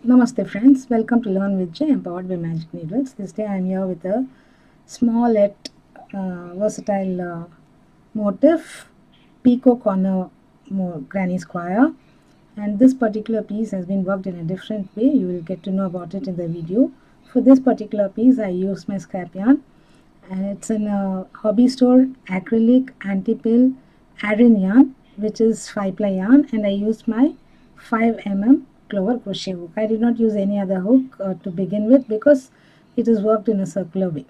Namaste friends, welcome to Learn with J, empowered by Magic Needles. This day I am here with a small yet versatile motif, Pico corner granny square, and this particular piece has been worked in a different way. You will get to know about it in the video. For this particular piece I used my scrap yarn, and it's in a hobby store acrylic anti-pill Aran yarn, which is 5-ply yarn, and I used my 5 mm clover crochet hook. I did not use any other hook to begin with because it is worked in a circular way.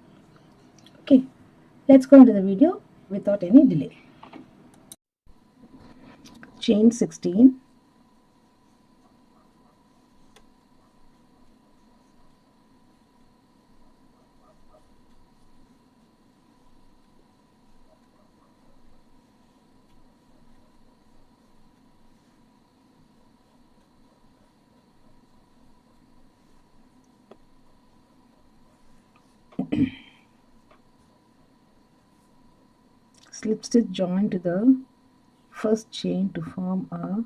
Okay, let's go into the video without any delay. Chain 16, slip stitch join to the first chain to form a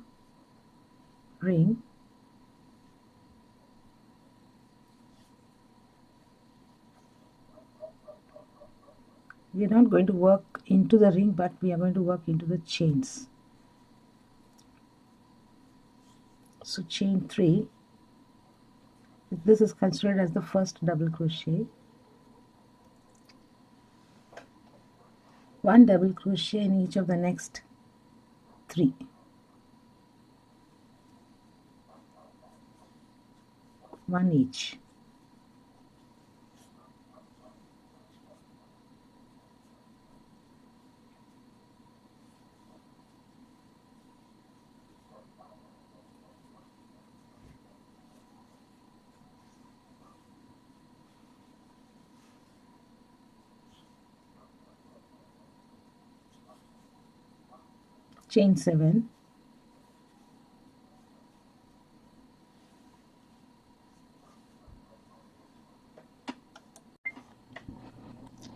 ring. We are not going to work into the ring, but we are going to work into the chains. So chain 3, this is considered as the first double crochet. 1 double crochet in each of the next 3. One each. Chain 7,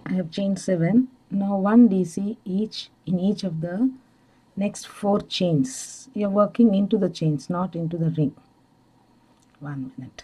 I have chain 7. Now 1 DC each in each of the next 4 chains. You are working into the chains, not into the ring. 1 minute.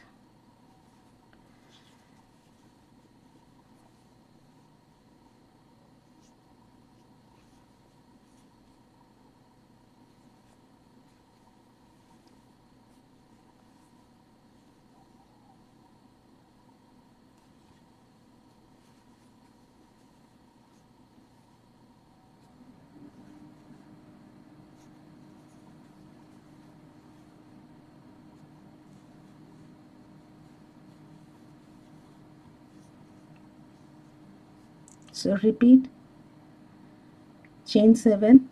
So repeat, chain 7,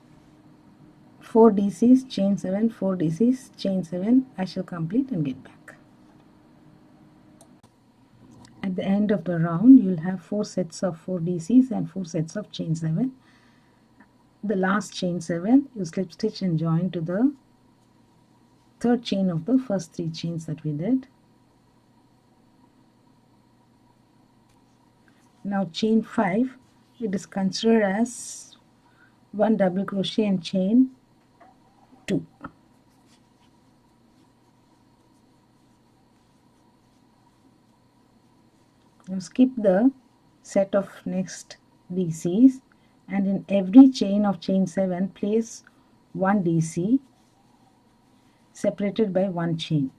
4 DCs, chain 7, 4 DCs, chain 7. I shall complete and get back. At the end of the round, you will have 4 sets of 4 DCs and 4 sets of chain 7. The last chain 7, you slip stitch and join to the third chain of the first 3 chains that we did. Now chain 5, it is considered as 1 double crochet and chain 2. Now skip the set of next DCs, and in every chain of chain 7 place 1 DC separated by 1 chain.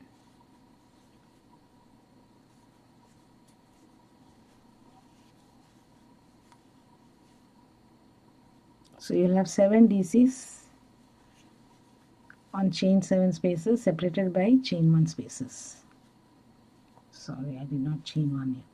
So you'll have 7 DCs on chain 7 spaces separated by chain 1 spaces. Sorry, I did not chain 1 yet.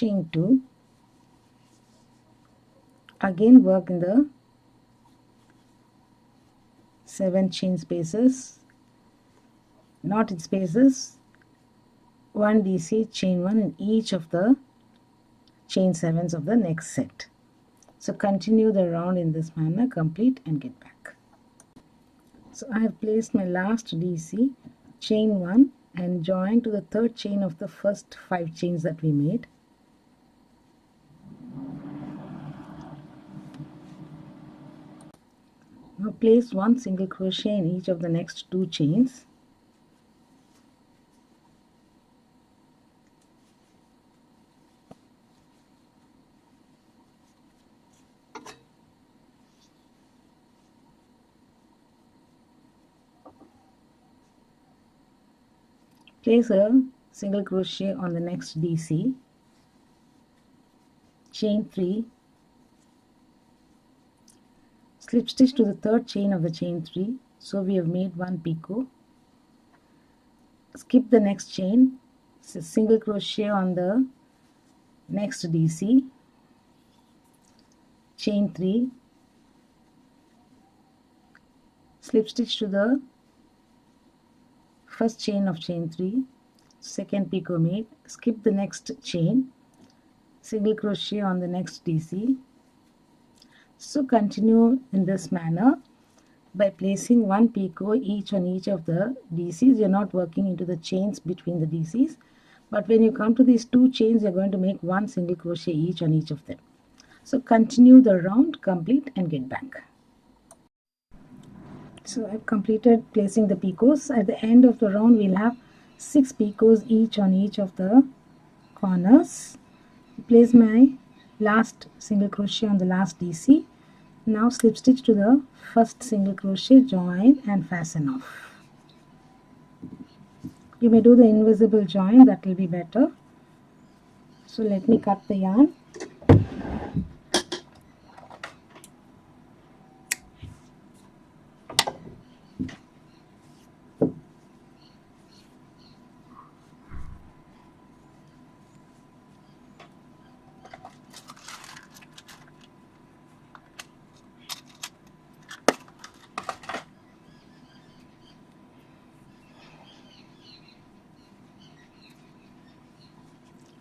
chain 2, again work in the 7 chain spaces, not in spaces, 1 DC, chain 1 in each of the chain 7s of the next set. So continue the round in this manner, complete and get back. So I have placed my last DC, chain 1 and join to the third chain of the first 5 chains that we made. Now place 1 single crochet in each of the next 2 chains. Place a single crochet on the next DC, chain 3, slip stitch to the third chain of the chain 3, so we have made 1 picot. Skip the next chain, single crochet on the next DC, chain 3, slip stitch to the first chain of chain 3, second picot made, skip the next chain, single crochet on the next DC. So continue in this manner by placing 1 picot each on each of the DCs. You're not working into the chains between the DCs, but when you come to these 2 chains, you're going to make 1 single crochet each on each of them. So continue the round, complete and get back. So I've completed placing the picots. At the end of the round, we'll have 6 picots each on each of the corners. Place my last single crochet on the last DC. Now slip stitch to the first single crochet, join and fasten off. You may do the invisible join, that will be better. So let me cut the yarn.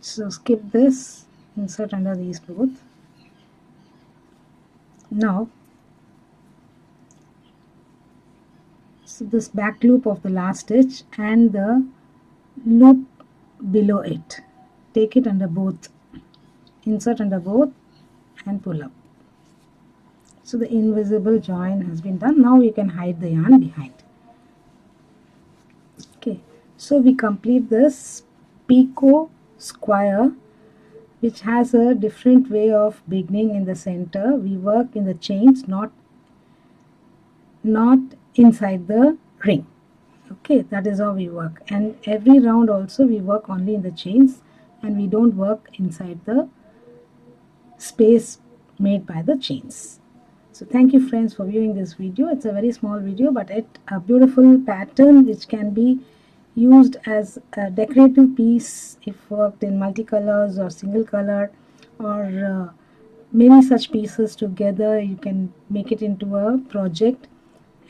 So skip this, insert under these both. Now, so this back loop of the last stitch and the loop below it, take it under both, insert under both and pull up. So the invisible join has been done. Now you can hide the yarn behind. Okay, so we complete this picot square, which has a different way of beginning in the center. We work in the chains, not inside the ring. Okay, that is how we work. And every round also we work only in the chains and we don't work inside the space made by the chains. So thank you friends for viewing this video. It's a very small video, but it's a beautiful pattern which can be used as a decorative piece if worked in multicolors or single color or many such pieces together. You can make it into a project,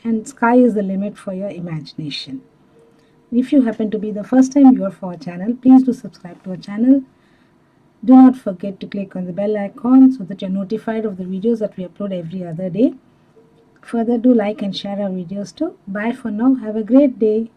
and sky is the limit for your imagination. If you happen to be the first time viewer for our channel, please do subscribe to our channel. Do not forget to click on the bell icon so that you're notified of the videos that we upload every other day. Further, do like and share our videos too. Bye for now. Have a great day.